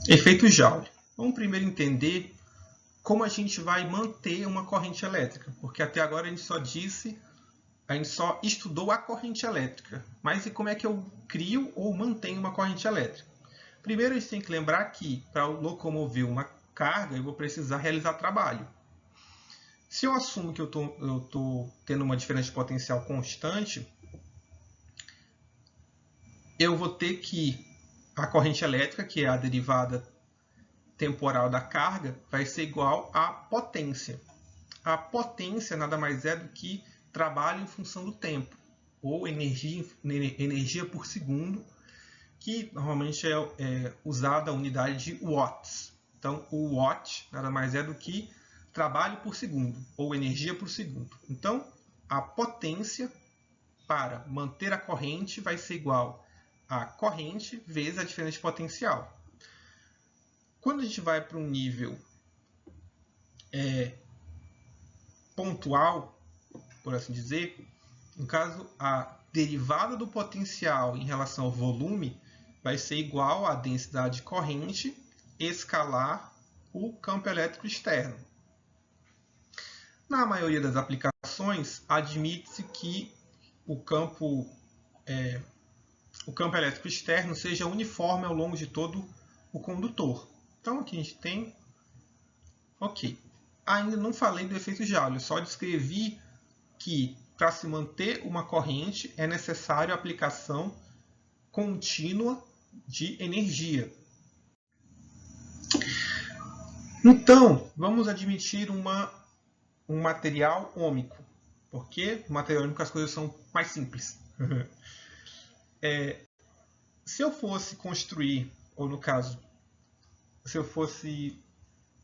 Efeito Joule. Vamos primeiro entender como a gente vai manter uma corrente elétrica, porque até agora a gente só estudou a corrente elétrica, mas e como é que eu crio ou mantenho uma corrente elétrica? Primeiro a gente tem que lembrar que para locomover uma carga eu vou precisar realizar trabalho. Se eu assumo que eu estou tendo uma diferença de potencial constante, eu vou ter que a corrente elétrica, que é a derivada temporal da carga, vai ser igual à potência. A potência nada mais é do que trabalho em função do tempo, ou energia por segundo, que normalmente é usada a unidade de watts. Então, o watt nada mais é do que trabalho por segundo, ou energia por segundo. Então, a potência para manter a corrente vai ser igual a corrente vezes a diferença de potencial. Quando a gente vai para um nível pontual, por assim dizer, no caso, a derivada do potencial em relação ao volume vai ser igual à densidade corrente escalar o campo elétrico externo. Na maioria das aplicações, admite-se que o campo elétrico externo seja uniforme ao longo de todo o condutor. Então aqui a gente tem... Ok. Ainda não falei do efeito Joule, só descrevi que para se manter uma corrente é necessário a aplicação contínua de energia. Então, vamos admitir um material ômico, porque no material ômico as coisas são mais simples. Se eu fosse construir, ou no caso, se eu fosse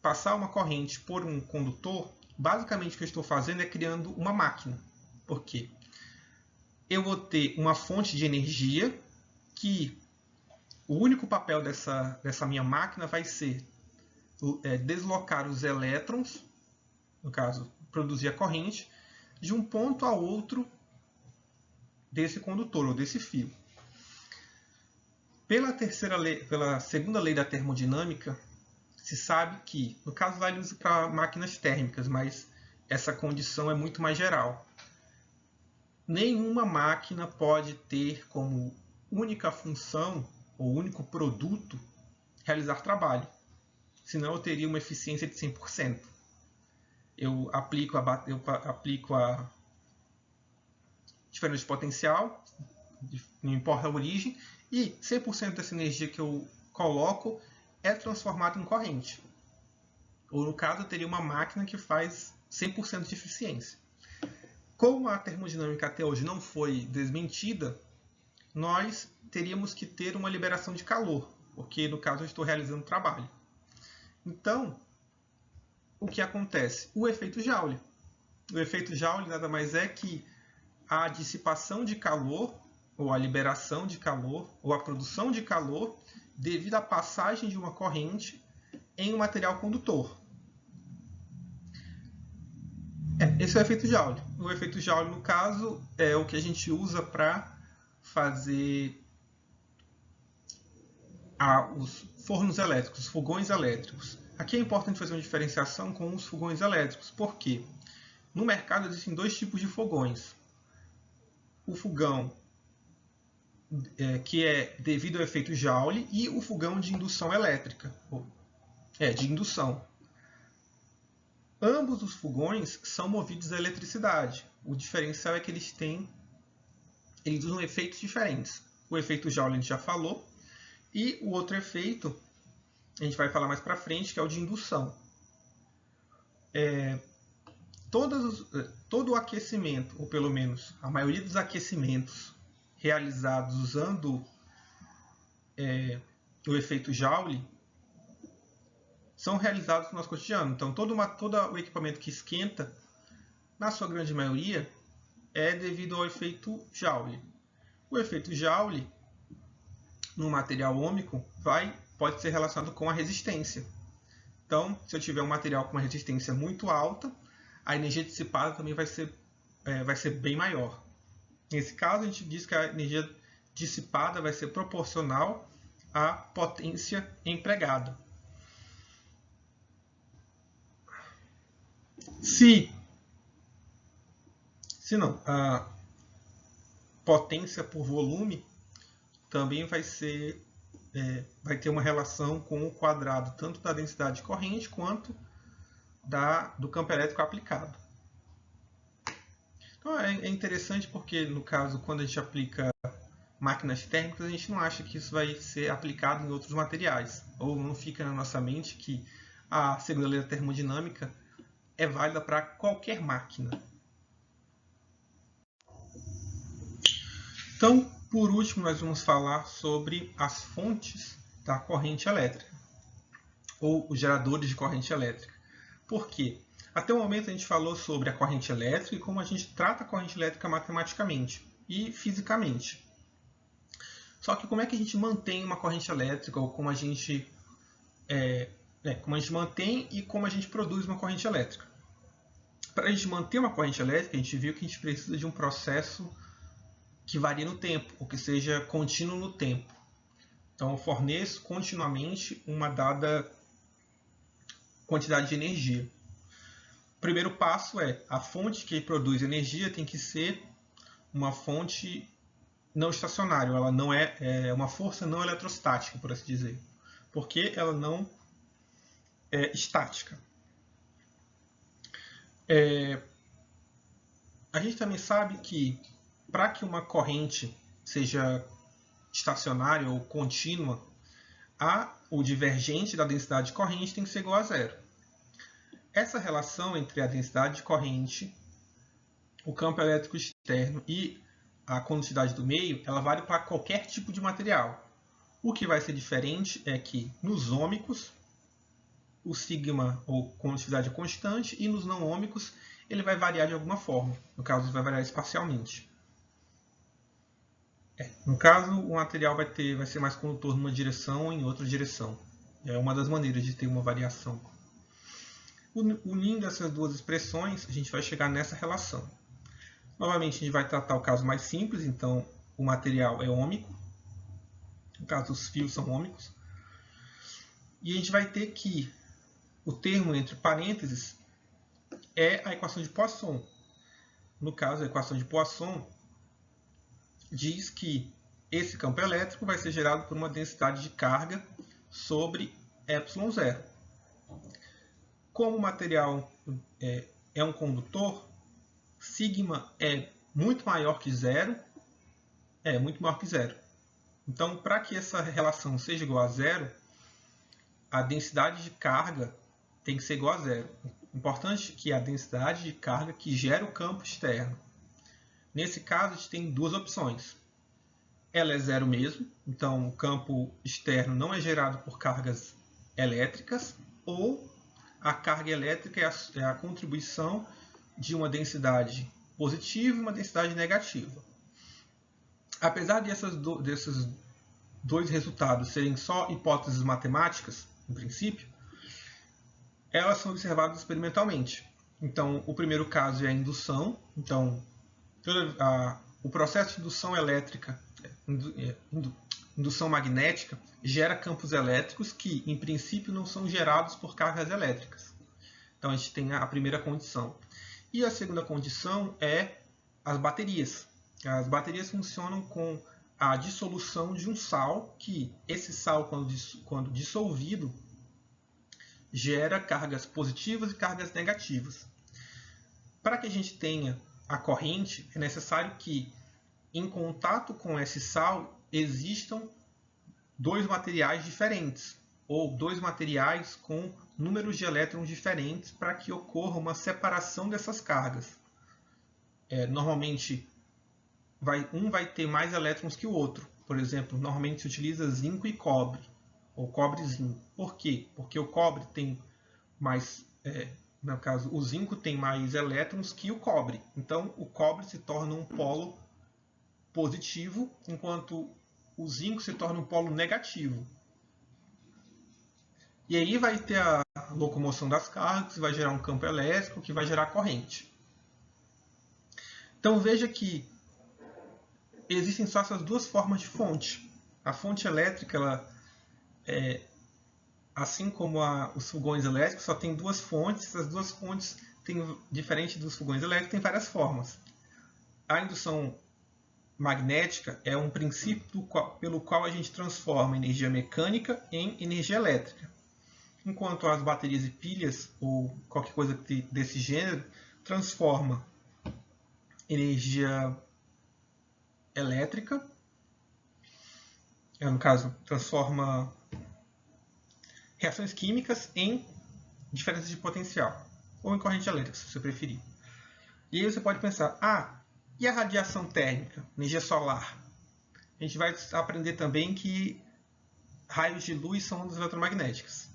passar uma corrente por um condutor, basicamente o que eu estou fazendo é criando uma máquina. Por quê? Eu vou ter uma fonte de energia que o único papel dessa minha máquina vai ser deslocar os elétrons, no caso, produzir a corrente, de um ponto a outro desse condutor ou desse fio. Pela segunda lei da termodinâmica, se sabe que, no caso, vale uso para máquinas térmicas, mas essa condição é muito mais geral. Nenhuma máquina pode ter como única função ou único produto realizar trabalho, senão eu teria uma eficiência de 100%. Eu aplico a diferença de potencial, não importa a origem, e 100% dessa energia que eu coloco é transformada em corrente. Ou, no caso, eu teria uma máquina que faz 100% de eficiência. Como a termodinâmica até hoje não foi desmentida, nós teríamos que ter uma liberação de calor, porque, no caso, eu estou realizando trabalho. Então, o que acontece? O efeito Joule. O efeito Joule nada mais é que a dissipação de calor, ou a liberação de calor, ou a produção de calor, devido à passagem de uma corrente em um material condutor. Esse é o efeito Joule. O efeito Joule, no caso, é o que a gente usa para fazer os fornos elétricos, os fogões elétricos. Aqui é importante fazer uma diferenciação com os fogões elétricos, porque no mercado existem dois tipos de fogões. O fogão que é devido ao efeito Joule e o fogão de indução elétrica, de indução. Ambos os fogões são movidos a eletricidade. O diferencial é que eles usam efeitos diferentes. O efeito Joule a gente já falou, e o outro efeito a gente vai falar mais para frente, que é o de indução. Todo o aquecimento, ou pelo menos a maioria dos aquecimentos realizados usando o efeito Joule são realizados no nosso cotidiano. Então, todo o equipamento que esquenta, na sua grande maioria, é devido ao efeito Joule. O efeito Joule, no material ômico, pode ser relacionado com a resistência. Então, se eu tiver um material com uma resistência muito alta, a energia dissipada também vai ser bem maior. Nesse caso, a gente diz que a energia dissipada vai ser proporcional a potência empregada. Se não, a potência por volume também vai ter uma relação com o quadrado tanto da densidade de corrente quanto do campo elétrico aplicado. Então é interessante porque, no caso, quando a gente aplica máquinas térmicas, a gente não acha que isso vai ser aplicado em outros materiais, ou não fica na nossa mente que a segunda lei da termodinâmica é válida para qualquer máquina. Então, por último, nós vamos falar sobre as fontes da corrente elétrica, ou os geradores de corrente elétrica. Por quê? Até o momento a gente falou sobre a corrente elétrica e como a gente trata a corrente elétrica matematicamente e fisicamente. Só que como é que a gente mantém uma corrente elétrica, ou como a gente mantém e como a gente produz uma corrente elétrica? Para a gente manter uma corrente elétrica, a gente viu que a gente precisa de um processo que varie no tempo, ou que seja contínuo no tempo. Então, eu forneço continuamente uma dada quantidade de energia. O primeiro passo é a fonte que produz energia tem que ser uma fonte não estacionária, ela não é uma força não eletrostática, por assim dizer, porque ela não é estática. A gente também sabe que para que uma corrente seja estacionária ou contínua, o divergente da densidade de corrente tem que ser igual a zero. Essa relação entre a densidade de corrente, o campo elétrico externo e a condutividade do meio, ela vale para qualquer tipo de material. O que vai ser diferente é que nos ômicos, o sigma ou condutividade é constante, e nos não ômicos ele vai variar de alguma forma. No caso, ele vai variar espacialmente. No caso, o material vai ser mais condutor numa direção ou em outra direção. É uma das maneiras de ter uma variação. Unindo essas duas expressões, a gente vai chegar nessa relação. Novamente, a gente vai tratar o caso mais simples, então o material é ômico. No caso, os fios são ômicos. E a gente vai ter que o termo entre parênteses é a equação de Poisson. No caso, a equação de Poisson diz que esse campo elétrico vai ser gerado por uma densidade de carga sobre ε0. Como o material é um condutor, sigma é muito maior que zero. Então, para que essa relação seja igual a zero, a densidade de carga tem que ser igual a zero. Importante que a densidade de carga que gera o campo externo. Nesse caso, a gente tem duas opções. Ela é zero mesmo, então o campo externo não é gerado por cargas elétricas, ou a carga elétrica é a contribuição de uma densidade positiva e uma densidade negativa. Apesar desses dois resultados serem só hipóteses matemáticas, no princípio, elas são observadas experimentalmente. Então, o primeiro caso é a indução. Então, o processo de indução elétrica, indução magnética, gera campos elétricos que, em princípio, não são gerados por cargas elétricas. Então, a gente tem a primeira condição. E a segunda condição é as baterias. As baterias funcionam com a dissolução de um sal, que esse sal, quando dissolvido, gera cargas positivas e cargas negativas. Para que a gente tenha a corrente, é necessário que, em contato com esse sal, existam dois materiais diferentes, ou dois materiais com números de elétrons diferentes, para que ocorra uma separação dessas cargas. Normalmente, um vai ter mais elétrons que o outro. Por exemplo, normalmente se utiliza zinco e cobre, ou cobre e zinco. Por quê? Porque o cobre tem mais, no caso, o zinco tem mais elétrons que o cobre. Então, o cobre se torna um polo positivo, enquanto o zinco se torna um polo negativo. E aí vai ter a locomoção das cargas, vai gerar um campo elétrico, que vai gerar corrente. Então, veja que existem só essas duas formas de fonte. A fonte elétrica ela assim como os fogões elétricos, só tem duas fontes. Essas duas fontes, diferente dos fogões elétricos, têm várias formas. A indução magnética é um princípio pelo qual a gente transforma energia mecânica em energia elétrica. Enquanto as baterias e pilhas, ou qualquer coisa desse gênero, transforma energia elétrica, no caso, transforma reações químicas em diferença de potencial, ou em corrente elétrica, se você preferir. E aí você pode pensar, e a radiação térmica, energia solar? A gente vai aprender também que raios de luz são ondas eletromagnéticas.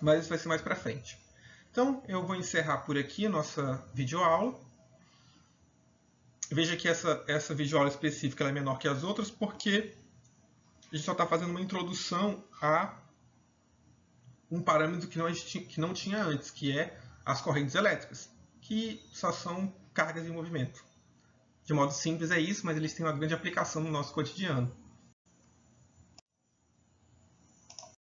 Mas isso vai ser mais para frente. Então, eu vou encerrar por aqui a nossa videoaula. Veja que essa videoaula específica ela é menor que as outras, porque a gente só está fazendo uma introdução a um parâmetro que não tinha antes, que é as correntes elétricas, que só são cargas em movimento. De modo simples é isso, mas eles têm uma grande aplicação no nosso cotidiano.